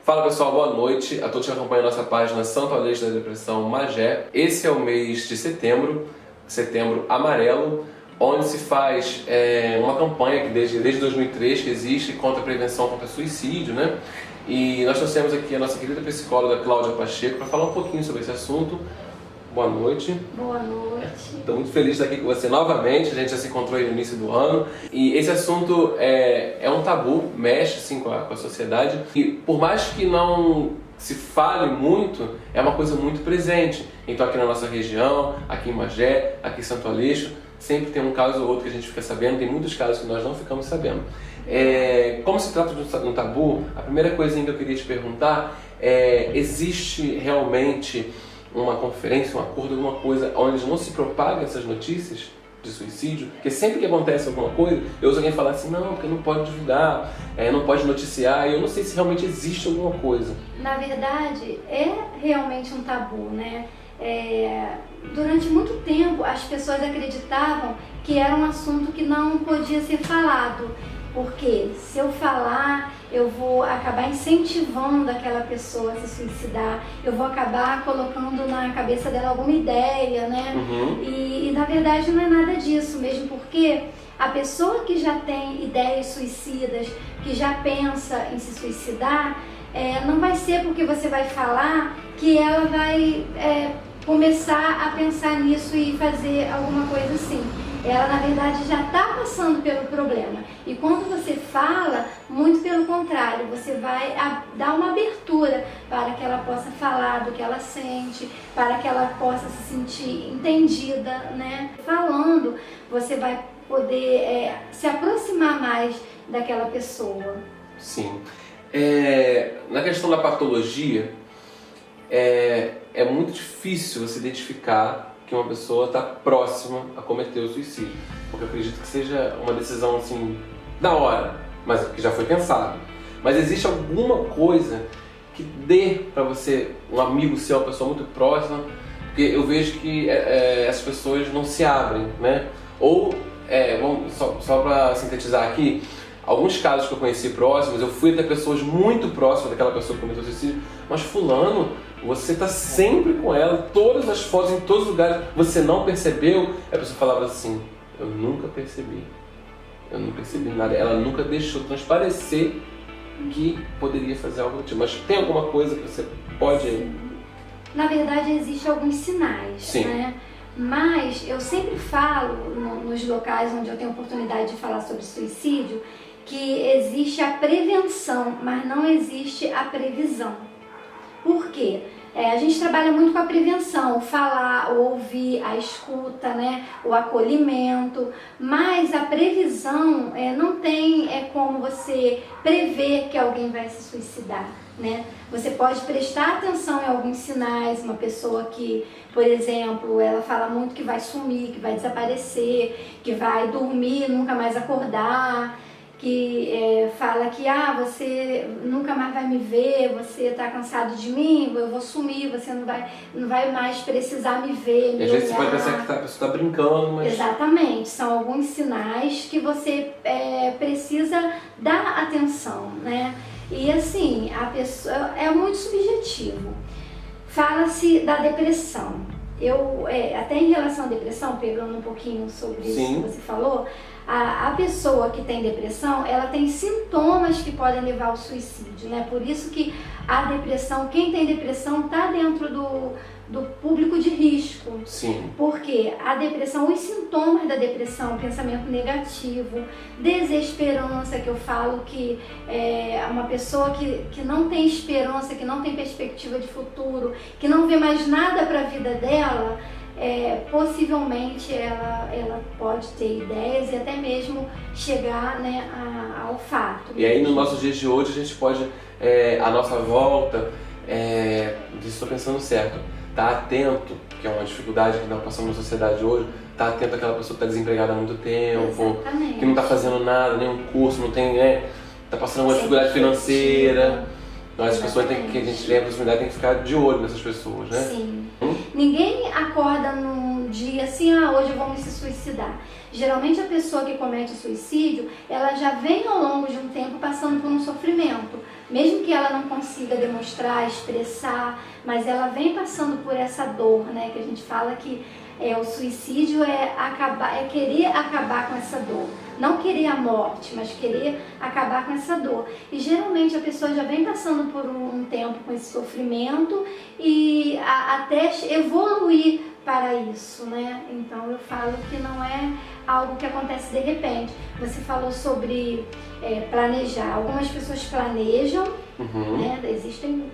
Fala pessoal, boa noite a todos que acompanham a nossa página Santo Aleixo da Depressão Magé. Esse é o mês de setembro, Setembro Amarelo, onde se faz uma campanha que desde 2003 que existe contra a prevenção contra suicídio, né? E nós trouxemos aqui a nossa querida psicóloga Cláudia Pacheco para falar um pouquinho sobre esse assunto. Boa noite. Boa noite. Estou muito feliz de estar aqui com você novamente, a gente já se encontrou aí no início do ano. E esse assunto é um tabu, mexe assim, com a sociedade. E por mais que não se fale muito, é uma coisa muito presente. Então aqui na nossa região, aqui em Magé, aqui em Santo Aleixo, sempre tem um caso ou outro que a gente fica sabendo, tem muitos casos que nós não ficamos sabendo. Como se trata de um tabu, a primeira coisinha que eu queria te perguntar é: existe realmente uma conferência, um acordo, alguma coisa onde não se propaga essas notícias de suicídio? Porque sempre que acontece alguma coisa, eu ouço alguém falar assim, não, porque não pode divulgar, não pode noticiar, e eu não sei se realmente existe alguma coisa. Na verdade, é realmente um tabu, né? Durante muito tempo, as pessoas acreditavam que era um assunto que não podia ser falado, porque se eu falar, eu vou acabar incentivando aquela pessoa a se suicidar, eu vou acabar colocando na cabeça dela alguma ideia, né? E na verdade não é nada disso, mesmo porque a pessoa que já tem ideias suicidas, que já pensa em se suicidar, não vai ser porque você vai falar que ela vai começar a pensar nisso e fazer alguma coisa assim. Ela, na verdade, já está passando pelo problema. E quando você fala, muito pelo contrário, você vai dar uma abertura para que ela possa falar do que ela sente, para que ela possa se sentir entendida, né? Falando, você vai poder se aproximar mais daquela pessoa. Sim. Na questão da patologia, é muito difícil você identificar que uma pessoa está próxima a cometer o suicídio, porque eu acredito que seja uma decisão assim da hora, mas que já foi pensado. Mas existe alguma coisa que dê para você, um amigo seu, uma pessoa muito próxima, porque eu vejo que essas pessoas não se abrem, né? Ou só para sintetizar aqui, alguns casos que eu conheci próximos, eu fui até pessoas muito próximas daquela pessoa que cometeu suicídio, mas fulano, você está sempre com ela, todas as fotos, em todos os lugares, você não percebeu? A pessoa falava assim, eu nunca percebi nada, ela nunca deixou transparecer que poderia fazer algo do tipo. Mas tem alguma coisa que você pode... Sim. Na verdade, existem alguns sinais, Sim. Né? Mas eu sempre falo nos locais onde eu tenho oportunidade de falar sobre suicídio, que existe a prevenção, mas não existe a previsão. Por quê? A gente trabalha muito com a prevenção, o falar, o ouvir, a escuta, né? O acolhimento, mas a previsão não tem como você prever que alguém vai se suicidar, né? Você pode prestar atenção em alguns sinais, uma pessoa que, por exemplo, ela fala muito que vai sumir, que vai desaparecer, que vai dormir e nunca mais acordar, que fala que você nunca mais vai me ver, você está cansado de mim, eu vou sumir, você não vai mais precisar me ver, me Às vezes você olhar. pode pensar que a pessoa está brincando, mas... Exatamente, são alguns sinais que você precisa dar atenção, né? E assim, a pessoa é muito subjetivo. Fala-se da depressão. Até em relação à depressão, pegando um pouquinho sobre isso que você falou, a pessoa que tem depressão, ela tem sintomas que podem levar ao suicídio, né? Por isso que a depressão, quem tem depressão está dentro do público de risco. Sim. Porque a depressão, os sintomas da depressão, pensamento negativo, desesperança, que eu falo que é uma pessoa que não tem esperança, que não tem perspectiva de futuro, que não vê mais nada para a vida dela, possivelmente ela pode ter ideias e até mesmo chegar, né, ao fato. E aí, no nosso dia de hoje, a gente pode, à nossa volta, estou pensando certo, tá atento, que é uma dificuldade que nós passamos na sociedade hoje, tá atento àquela pessoa que está desempregada há muito tempo, Exatamente. que não está fazendo nada, nenhum curso, não tem, tá passando alguma dificuldade financeira. As pessoas que a gente tem a possibilidade tem que ficar de olho nessas pessoas, né? Sim. Ninguém acorda num dia assim, hoje eu vou me suicidar. Geralmente a pessoa que comete suicídio, ela já vem ao longo de um tempo passando por um sofrimento. Mesmo que ela não consiga demonstrar, expressar, mas ela vem passando por essa dor, né? Que a gente fala que o suicídio é querer acabar com essa dor. Não querer a morte, mas querer acabar com essa dor. E geralmente a pessoa já vem passando por um tempo com esse sofrimento e até evoluir para isso, né? Então eu falo que não é algo que acontece de repente. Você falou sobre planejar. Algumas pessoas planejam, né? Existem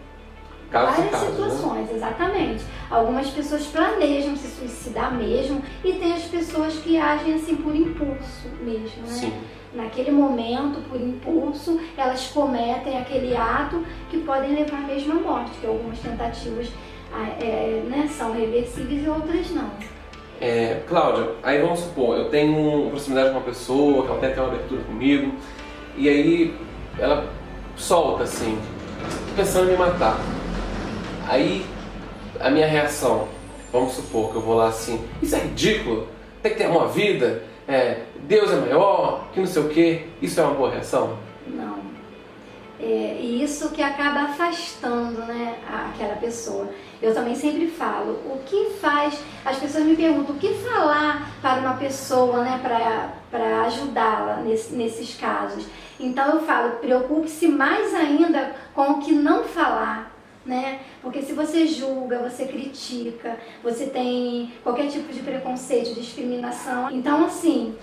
várias situações, né? Exatamente. Algumas pessoas planejam se suicidar mesmo e tem as pessoas que agem assim por impulso mesmo, né? Sim. Naquele momento, por impulso, elas cometem aquele ato que podem levar mesmo à morte, que algumas tentativas né, são reversíveis e outras não. Cláudia, aí vamos supor, eu tenho proximidade com uma pessoa, que ela tem até uma abertura comigo, e aí ela solta assim, tô pensando em me matar. Aí a minha reação, vamos supor que eu vou lá assim, isso é ridículo, tem que ter uma vida, Deus é maior, que não sei o que, isso é uma boa reação? Não. E isso que acaba afastando, né, aquela pessoa. Eu também sempre falo, o que faz, as pessoas me perguntam, o que falar para uma pessoa, né, para ajudá-la nesses casos. Então eu falo, preocupe-se mais ainda com o que não falar, né? Porque se você julga, você critica, você tem qualquer tipo de preconceito, discriminação. Então assim,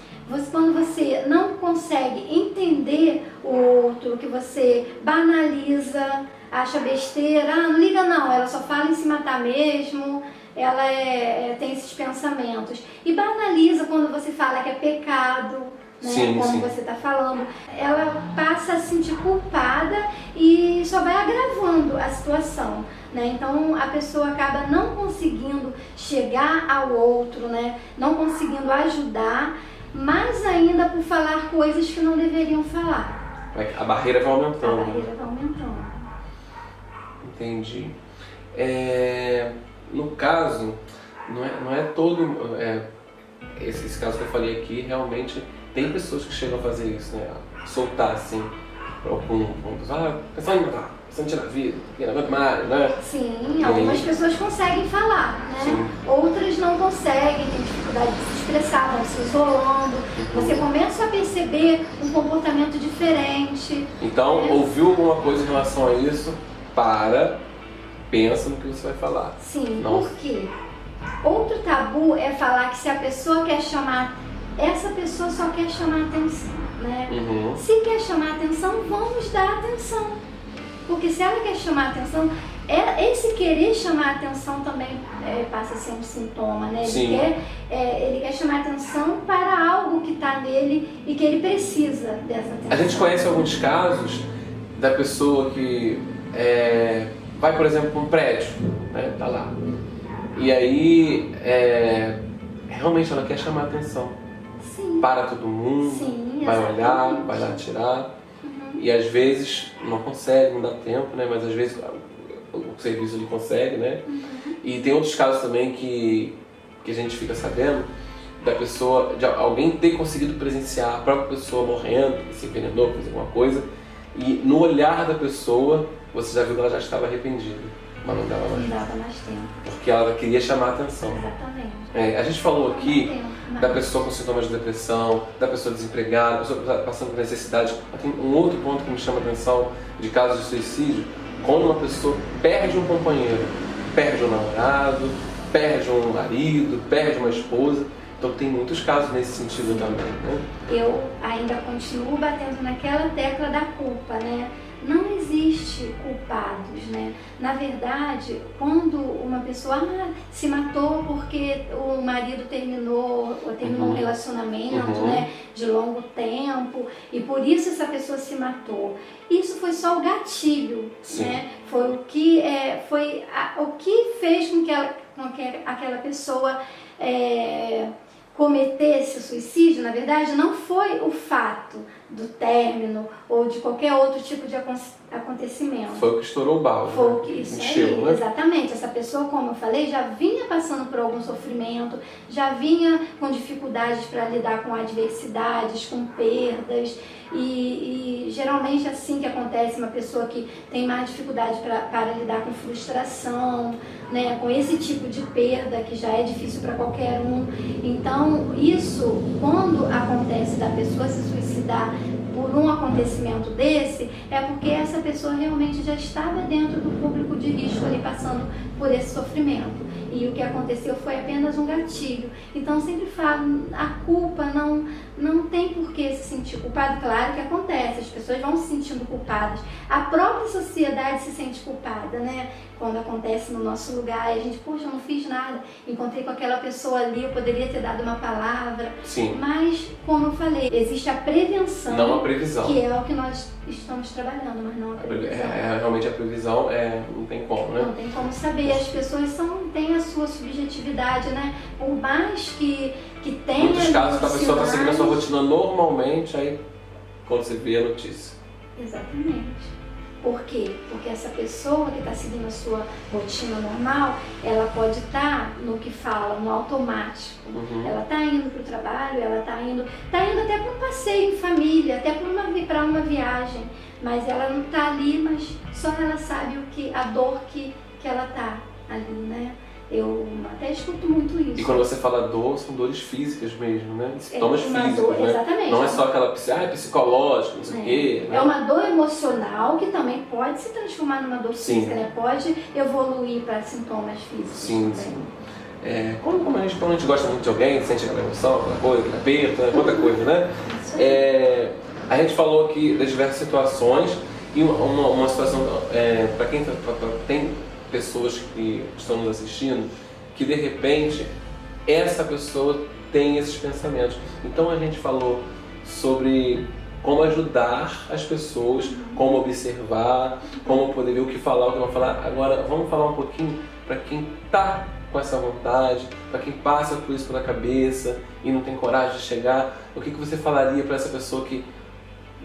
quando você não consegue entender o outro, que você banaliza, acha besteira, não liga não, ela só fala em se matar mesmo, ela tem esses pensamentos. E banaliza quando você fala que é pecado, né? Sim, como sim. você está falando, ela passa a se sentir culpada e só vai agravando a situação, né? Então a pessoa acaba não conseguindo chegar ao outro, né? Não conseguindo ajudar, mais ainda por falar coisas que não deveriam falar. A barreira vai aumentando. A barreira vai aumentando. Entendi. No caso, não é todo... esse caso que eu falei aqui, realmente... Tem pessoas que chegam a fazer isso, né? Soltar assim, pensando em matar, pensando em tirar a vida, porque não aguento mais, né? Sim, algumas pessoas conseguem falar, né? Sim. Outras não conseguem, têm dificuldade de se expressar, vão se isolando. Você começa a perceber um comportamento diferente. Então, ouviu alguma coisa em relação a isso? Pensa no que você vai falar. Sim, por quê? Outro tabu é falar que se a pessoa quer chamar... Essa pessoa só quer chamar atenção, né? Se quer chamar atenção, vamos dar atenção. Porque se ela quer chamar atenção, esse querer chamar atenção também passa a ser um sintoma, né? Ele quer chamar atenção para algo que está nele e que ele precisa dessa atenção. A gente conhece alguns casos da pessoa que vai, por exemplo, para um prédio, né? Tá lá. E aí, realmente ela quer chamar atenção. Sim. Para todo mundo, sim, vai olhar, vai lá tirar. E às vezes não consegue, não dá tempo, né? Mas às vezes o serviço ele consegue, né? E tem outros casos também que a gente fica sabendo da pessoa, de alguém ter conseguido presenciar a própria pessoa morrendo, que se envenenou, fez alguma coisa, e no olhar da pessoa você já viu que ela já estava arrependida, mas não dava mais. Não dava mais tempo. Porque ela queria chamar a atenção. Exatamente. A gente falou aqui da pessoa com sintomas de depressão, da pessoa desempregada, da pessoa passando por necessidade. Tem um outro ponto que me chama a atenção de casos de suicídio, quando uma pessoa perde um companheiro, perde um namorado, perde um marido, perde uma esposa. Então tem muitos casos nesse sentido também, né? Eu ainda continuo batendo naquela tecla da culpa, né? Não existe culpados, né? Na verdade, quando uma pessoa se matou porque o marido terminou um relacionamento, né, de longo tempo, e por isso essa pessoa se matou. Isso foi só o gatilho, né? Foi o que o que fez com que aquela pessoa cometesse o suicídio. Na verdade, não foi o fato do término ou de qualquer outro tipo de acontecimento. Foi o que estourou o balde. Foi o que isso encheu, aí, né? exatamente. Essa pessoa, como eu falei, já vinha passando por algum sofrimento, já vinha com dificuldades para lidar com adversidades, com perdas, e geralmente é assim que acontece, uma pessoa que tem mais dificuldade para lidar com frustração, né, com esse tipo de perda que já é difícil para qualquer um. Então, isso, quando acontece da pessoa se suicidar por um acontecimento desse, é porque essa pessoa realmente já estava dentro do público de risco ali, passando por esse sofrimento. E o que aconteceu foi apenas um gatilho. Então, eu sempre falo, a culpa não tem por que se sentir culpado. Claro que acontece, as pessoas vão se sentindo culpadas. A própria sociedade se sente culpada, né? Quando acontece no nosso lugar e a gente, poxa, eu não fiz nada, encontrei com aquela pessoa ali, eu poderia ter dado uma palavra. Sim. Mas, como eu falei, existe a prevenção, não a previsão, que é o que nós estamos trabalhando, mas não a previsão. Realmente a previsão não tem como, né? Não tem como saber, as pessoas têm a sua subjetividade, né? Por mais que tenha... Muitos casos que a pessoa está seguindo a sua rotina normalmente, aí quando você vê a notícia. Exatamente. Por quê? Porque essa pessoa que está seguindo a sua rotina normal, ela pode estar no que fala, no automático. Uhum. Ela está indo para o trabalho, ela está indo até para um passeio em família, até para uma viagem, mas ela não está ali, mas só ela sabe a dor que ela está ali, né? Eu até escuto muito isso. E quando você fala dor, são dores físicas mesmo, né? Sintomas físicos, dor, né? exatamente. Não é só aquela psicológica, não sei o quê. Né? É uma dor emocional que também pode se transformar numa dor física, né? Pode evoluir para sintomas físicos. Sim, sim. Quando a gente gosta muito de alguém, sente aquela emoção, aquela coisa, aquele aperto, outra coisa, né? A gente falou aqui das diversas situações e uma situação, para quem tem pessoas que estão nos assistindo, que de repente essa pessoa tem esses pensamentos. Então a gente falou sobre como ajudar as pessoas, como observar, como poder ver o que falar, o que não falar. Agora vamos falar um pouquinho para quem está com essa vontade, para quem passa por isso pela cabeça e não tem coragem de chegar. O que você falaria para essa pessoa que,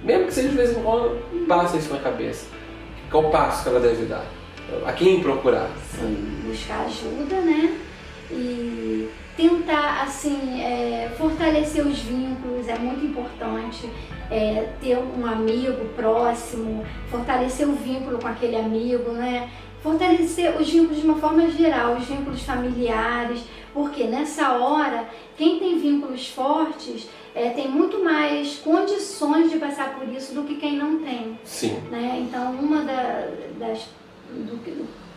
mesmo que seja de vez em quando, passa isso na cabeça? Qual o passo que ela deve dar? A quem procurar? Sim, buscar ajuda, né? E tentar, assim, fortalecer os vínculos, é muito importante. Ter um amigo próximo, fortalecer o vínculo com aquele amigo, né? Fortalecer os vínculos de uma forma geral, os vínculos familiares, porque nessa hora, quem tem vínculos fortes tem muito mais condições de passar por isso do que quem não tem. Sim. Né? Então, do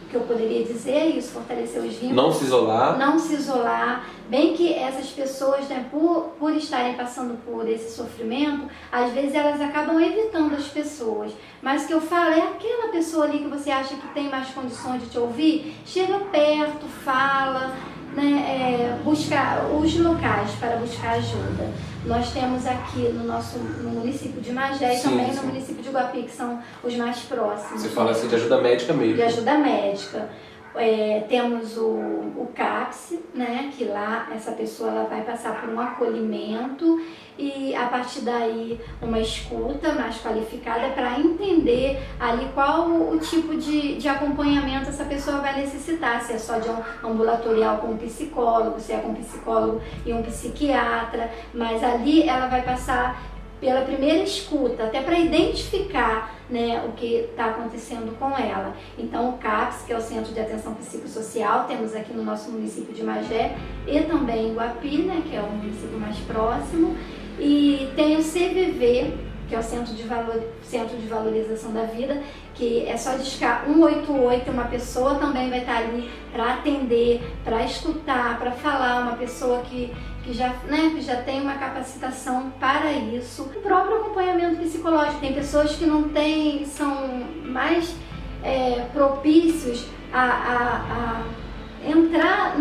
que eu poderia dizer é isso, fortalecer os vínculos. Não se isolar. Não se isolar. Bem que essas pessoas, né, por estarem passando por esse sofrimento, às vezes elas acabam evitando as pessoas. Mas o que eu falo é aquela pessoa ali que você acha que tem mais condições de te ouvir, chega perto, fala, né, buscar os locais para buscar ajuda. Nós temos aqui no município de Magé e também no município de Guapi, que são os mais próximos. Você fala assim de ajuda médica mesmo. De ajuda médica. Temos o CAPS, né, que lá essa pessoa ela vai passar por um acolhimento e a partir daí uma escuta mais qualificada para entender ali qual o tipo de acompanhamento essa pessoa vai necessitar, se é só de um ambulatorial com um psicólogo, se é com um psicólogo e um psiquiatra, mas ali ela vai passar pela primeira escuta, até para identificar, né, o que está acontecendo com ela. Então o CAPS, que é o Centro de Atenção Psicossocial, temos aqui no nosso município de Magé e também em Guapi, né, que é o município mais próximo, e tem o CVV, que é o Centro de Valorização da Vida, que é só discar 188 e uma pessoa também vai estar ali para atender, para escutar, para falar, uma pessoa que já tem uma capacitação para isso. O próprio acompanhamento psicológico, tem pessoas que não têm, são mais propícios a entrar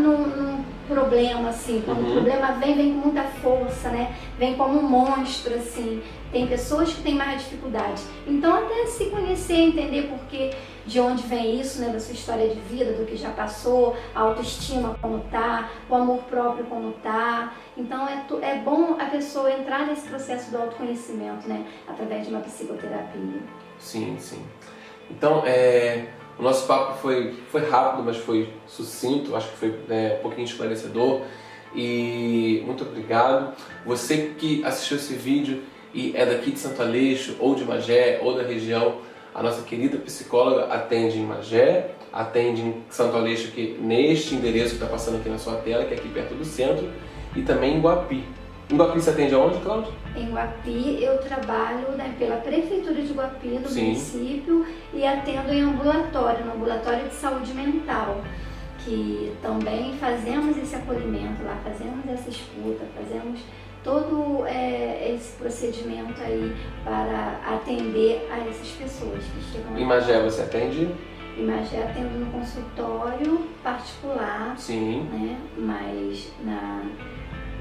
problema, assim, quando o problema vem com muita força, né? Vem como um monstro, assim. Tem pessoas que têm mais dificuldade. Então, até se conhecer, entender porque, de onde vem isso, né? Da sua história de vida, do que já passou, a autoestima como tá, o amor próprio como tá. Então, é bom a pessoa entrar nesse processo do autoconhecimento, né? Através de uma psicoterapia. Sim, sim. Então, o nosso papo foi rápido, mas foi sucinto, acho que foi um pouquinho esclarecedor. E muito obrigado. Você que assistiu esse vídeo e é daqui de Santo Aleixo, ou de Magé, ou da região, a nossa querida psicóloga atende em Magé, atende em Santo Aleixo, aqui, neste endereço que está passando aqui na sua tela, que é aqui perto do centro, e também em Guapi. Em Guapi você atende aonde, Cláudia? Em Guapi eu trabalho, né, pela Prefeitura de Guapi, no município, e atendo em ambulatório, no ambulatório de saúde mental, que também fazemos esse acolhimento lá, fazemos essa escuta, fazemos todo esse procedimento aí para atender a essas pessoas que chegam lá. Em Magé você atende? Em Magé atendo no consultório particular, Sim. né, mas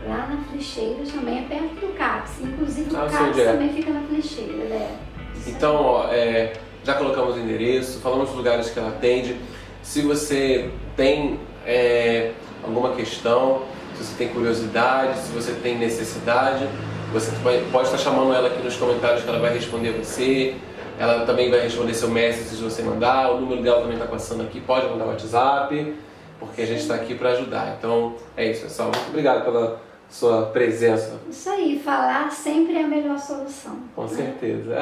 lá na Flecheiras também é perto do CAPS, inclusive o CAPS também fica na Flecheira, né? Então, já colocamos o endereço, falamos dos lugares que ela atende. Se você tem alguma questão, se você tem curiosidade, se você tem necessidade, você pode estar chamando ela aqui nos comentários que ela vai responder você. Ela também vai responder seu message se você mandar, o número dela também está passando aqui, pode mandar o WhatsApp, porque a gente está aqui para ajudar. Então, é isso, pessoal. Muito obrigado pela sua presença. Isso aí, falar sempre é a melhor solução. Com certeza.